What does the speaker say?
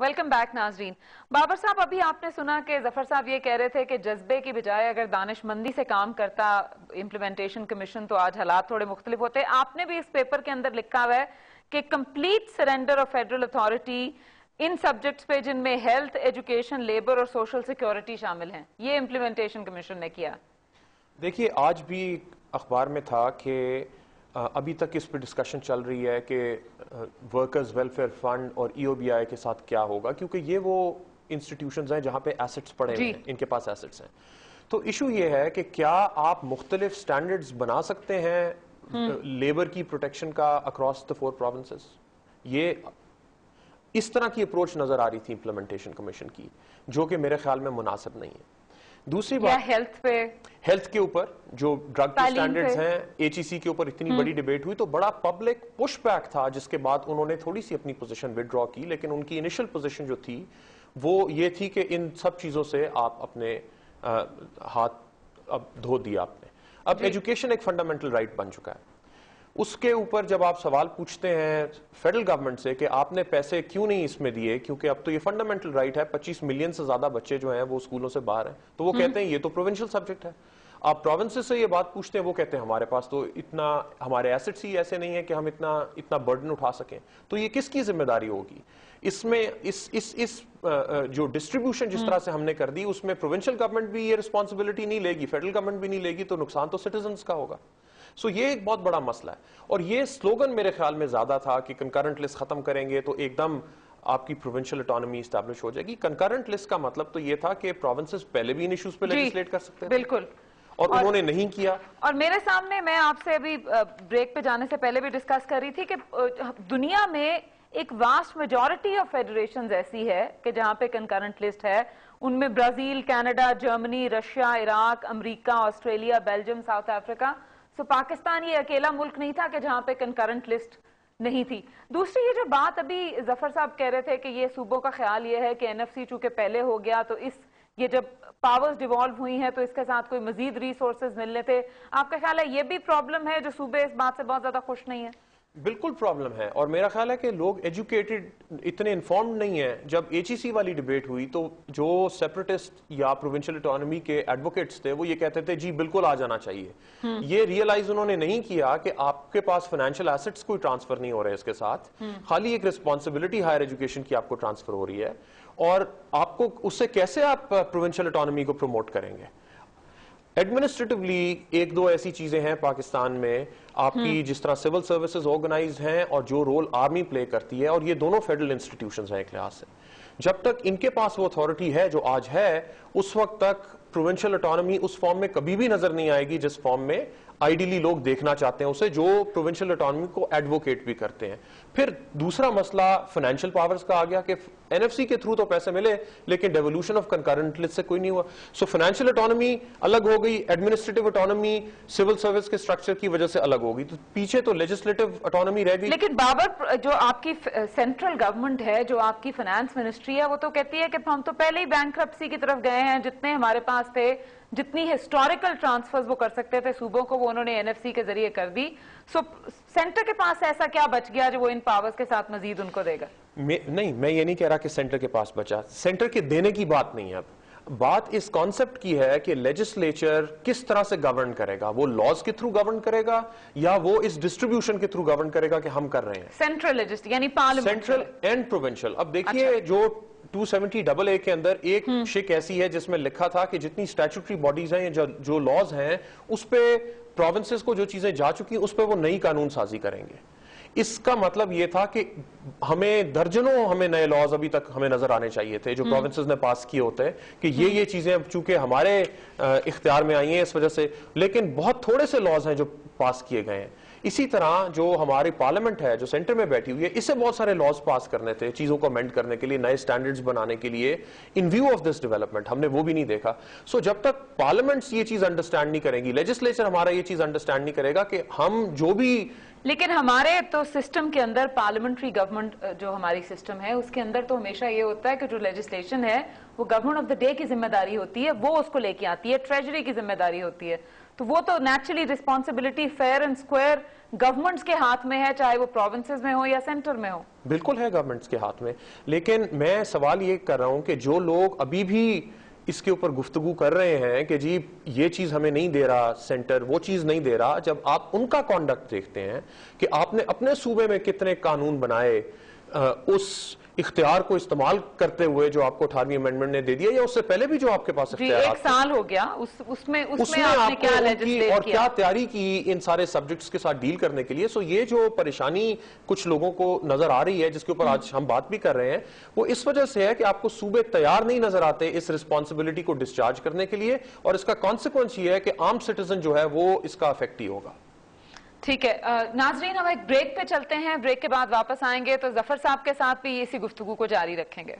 Welcome back नाजरीन। बाबर साहब, अभी आपने सुना कि जफर साहब ये कह रहे थे कि जज्बे की बजाय अगर दानिशमंदी से काम करता इम्प्लीमेंटेशन कमीशन तो आज हालात थोड़े मुख्तलिफ होते। आपने भी इस पेपर के अंदर लिखा हुआ है कि complete surrender of federal authority in subjects पे जिनमें हेल्थ, एजुकेशन, लेबर और सोशल सिक्योरिटी शामिल हैं, ये इम्प्लीमेंटेशन कमीशन ने किया। देखिए, आज भी अखबार में था कि अभी तक इस पर डिस्कशन चल रही है कि वर्कर्स वेलफेयर फंड और ईओबीआई के साथ क्या होगा, क्योंकि ये वो इंस्टीट्यूशंस हैं जहां पे एसेट्स पड़े हुए हैं, इनके पास एसेट्स हैं। तो इशू ये है कि क्या आप मुख्तलिफ स्टैंडर्ड्स बना सकते हैं लेबर की प्रोटेक्शन का अक्रॉस द 4 प्रोविंसेस। ये इस तरह की अप्रोच नजर आ रही थी इंप्लीमेंटेशन कमीशन की, जो कि मेरे ख्याल में मुनासिब नहीं है। दूसरी बात, हेल्थ के ऊपर जो ड्रग के स्टैंडर्ड्स हैं, एचईसी के ऊपर इतनी बड़ी डिबेट हुई तो बड़ा पब्लिक पुश बैक था, जिसके बाद उन्होंने थोड़ी सी अपनी पोजीशन विड्रॉ की। लेकिन उनकी इनिशियल पोजीशन जो थी वो ये थी कि इन सब चीजों से आप अपने हाथ अब धो दिया आपने। अब एजुकेशन एक फंडामेंटल राइट बन चुका है। उसके ऊपर जब आप सवाल पूछते हैं फेडरल गवर्नमेंट से कि आपने पैसे क्यों नहीं इसमें दिए, क्योंकि अब तो ये फंडामेंटल राइट है, 25 मिलियन से ज्यादा बच्चे जो हैं वो स्कूलों से बाहर हैं, तो वो कहते हैं ये तो प्रोविंशियल सब्जेक्ट है। आप प्रोविंसेस से ये बात पूछते हैं, वो कहते हैं हमारे पास तो इतना, हमारे एसेट्स ही ऐसे नहीं है कि हम इतना बर्डन उठा सकें। तो ये किसकी जिम्मेदारी होगी इसमें? इस जो डिस्ट्रीब्यूशन जिस तरह से हमने कर दी, उसमें प्रोविंशियल गवर्नमेंट भी ये रिस्पॉन्सिबिलिटी नहीं लेगी, फेडरल गवर्नमेंट भी नहीं लेगी, तो नुकसान तो सिटीजन्स का होगा। सो ये एक बहुत बड़ा मसला है। और ये स्लोगन मेरे ख्याल में ज्यादा था कि कंकरेंट लिस्ट खत्म करेंगे तो एकदम आपकी प्रोविंशियल ऑटोनॉमी एस्टैब्लिश हो जाएगी। कंकरेंट लिस्ट का मतलब तो ये था कि प्रोविंसेस पहले भी इन इश्यूज पे लेजिस्लेट कर सकते हैं, बिल्कुल, और उन्होंने नहीं किया। और मेरे सामने, मैं आपसे अभी ब्रेक पे जाने से पहले भी डिस्कस कर रही थी कि दुनिया में एक वास्ट मेजॉरिटी ऑफ फेडरेशंस ऐसी है कि जहां पे कंकरेंट लिस्ट है। उनमें Brazil, Canada, Germany, Russia, Iraq, America, Australia, Belgium, South Africa. So Pakistan ये अकेला मुल्क नहीं था कि जहां पे कंकरेंट लिस्ट नहीं थी। दूसरी ये जो बात अभी जफर साहब कह रहे थे कि ये सूबों का ख्याल ये है कि एनएफसी चूंकि पहले हो गया तो ये जब पावर्स डिवॉल्व हुई हैं तो इसके साथ कोई मजीद रिसोर्सेज मिलने थे। आपका ख्याल है ये भी प्रॉब्लम है जो सूबे इस बात से बहुत ज्यादा खुश नहीं है? बिल्कुल प्रॉब्लम है, और मेरा ख्याल है कि लोग एजुकेटेड इतने इन्फॉर्म्ड नहीं है। जब एचईसी वाली डिबेट हुई तो जो सेपरेटिस्ट या प्रोविंशियल ऑटोनॉमी के एडवोकेट्स थे वो ये कहते थे जी बिल्कुल आ जाना चाहिए। ये रियलाइज उन्होंने नहीं किया कि आपके पास फाइनेंशियल एसेट्स कोई ट्रांसफर नहीं हो रहे इसके साथ, खाली एक रिस्पॉन्सिबिलिटी हायर एजुकेशन की आपको ट्रांसफर हो रही है, और आपको उससे कैसे आप प्रोविंशियल ऑटोनॉमी को प्रमोट करेंगे। एडमिनिस्ट्रेटिवली एक दो ऐसी चीजें हैं पाकिस्तान में, आपकी जिस तरह सिविल सर्विसेज ऑर्गेनाइज्ड हैं और जो रोल आर्मी प्ले करती है, और ये दोनों फेडरल इंस्टीट्यूशंस हैं एक लिहाज से। जब तक इनके पास वो अथॉरिटी है जो आज है, उस वक्त तक प्रोविंशियल ऑटोनॉमी उस फॉर्म में कभी भी नजर नहीं आएगी जिस फॉर्म में आइडियली लोग देखना चाहते हैं उसे, जो प्रोविंशियल ऑटोनॉमी को एडवोकेट भी करते हैं। फिर दूसरा मसला फाइनेंशियल पावर्स का आ गया कि एनएफसी के थ्रू तो पैसे मिले लेकिन डेवोल्यूशन ऑफ कंकरेंट लिस्ट से कोई नहीं हुआ। सो फाइनेंशियल ऑटोनॉमी अलग हो गई, एडमिनिस्ट्रेटिव ऑटोनॉमी सिविल सर्विस के स्ट्रक्चर की वजह से अलग हो गई, तो पीछे तो लेजिस्लेटिव ऑटोनॉमी रह गई। लेकिन बाबर, जो आपकी सेंट्रल गवर्नमेंट है, जो आपकी फाइनेंस मिनिस्ट्री है, वो तो कहती है कि हम तो पहले ही बैंक्रप्सी की तरफ गए हैं, जितने हमारे पास थे, जितनी हिस्टोरिकल ट्रांसफर्स वो कर सकते थे सूबों को, वो उन्होंने एनएफसी के जरिए कर दी। सो सेंटर के पास ऐसा क्या बच गया जो वो इन पावर्स के साथ मजीद उनको देगा? नहीं, मैं ये नहीं कह रहा कि सेंटर के पास बचा, सेंटर के देने की बात नहीं है। अब बात इस कॉन्सेप्ट की है कि लेजिस्लेचर किस तरह से गवर्न करेगा, वो लॉज के थ्रू गवर्न करेगा या वो इस डिस्ट्रीब्यूशन के थ्रू गवर्न करेगा कि हम कर रहे हैं। सेंट्रल लेजिस्लेचर यानी पार्लियामेंट, सेंट्रल एंड प्रोविंशियल। अब देखिए, जो 270AA के अंदर एक शिक ऐसी है जिसमें लिखा था कि जितनी स्टैट्यूटरी बॉडीज हैं, जो लॉज हैं, उस पे प्रोविंसेस को जो चीजें जा चुकी उस पे वो नई कानून साजी करेंगे। इसका मतलब ये था कि हमें नए लॉज अभी तक हमें नजर आने चाहिए थे जो प्रोविंसेस ने पास किए होते हैं कि ये चीजें चूंकि हमारे इख्तियार में आई हैं इस वजह से, लेकिन बहुत थोड़े से लॉज हैं जो पास किए गए हैं। इसी तरह जो हमारी पार्लियामेंट है जो सेंटर में बैठी हुई है, इससे बहुत सारे लॉज पास करने थे, चीजों को अमेंड करने के लिए, नए स्टैंडर्ड्स बनाने के लिए, इन व्यू ऑफ दिस डेवलपमेंट। हमने वो भी नहीं देखा। सो जब तक पार्लियामेंट्स ये चीज अंडरस्टैंड नहीं करेंगी, लेजिस्लेचर हमारा ये चीज अंडरस्टैंड नहीं करेगा कि हम जो भी, लेकिन हमारे तो सिस्टम के अंदर पार्लियामेंट्री गवर्नमेंट जो हमारी सिस्टम है उसके अंदर तो हमेशा ये होता है कि जो लेजिस्लेशन है वो गवर्नमेंट ऑफ द डे की जिम्मेदारी होती है, वो उसको लेके आती है, ट्रेजरी की जिम्मेदारी होती है। तो वो तो naturally responsibility fair and square governments के हाथ में है, चाहे वो प्रोविंसेस में हो या सेंटर में हो। बिल्कुल है गवर्नमेंट्स के हाथ में, लेकिन मैं सवाल ये कर रहा हूं कि जो लोग अभी भी इसके ऊपर गुफ्तगू कर रहे हैं कि जी ये चीज हमें नहीं दे रहा सेंटर, वो चीज नहीं दे रहा, जब आप उनका कॉन्डक्ट देखते हैं कि आपने अपने सूबे में कितने कानून बनाए उस इख्तियार को इस्तेमाल करते हुए जो आपको 18वीं अमेंडमेंट ने दे दिया, या उससे पहले भी जो आपके पास इख्तियार एक साल हो गया, उसमें आपने क्या लेजिस्लेट और किया? क्या तैयारी की इन सारे सब्जेक्ट्स के साथ डील करने के लिए। सो ये जो परेशानी कुछ लोगों को नजर आ रही है, जिसके ऊपर आज हम बात भी कर रहे हैं, वो इस वजह से है कि आपको सूबे तैयार नहीं नजर आते इस रिस्पॉन्सिबिलिटी को डिस्चार्ज करने के लिए, और इसका कॉन्सिक्वेंस ये है कि आम सिटीजन जो है वो इसका अफेक्ट ही होगा। ठीक है नाजरीन, हम एक ब्रेक पे चलते हैं, ब्रेक के बाद वापस आएंगे तो जफर साहब के साथ भी इसी गुफ्तगू को जारी रखेंगे।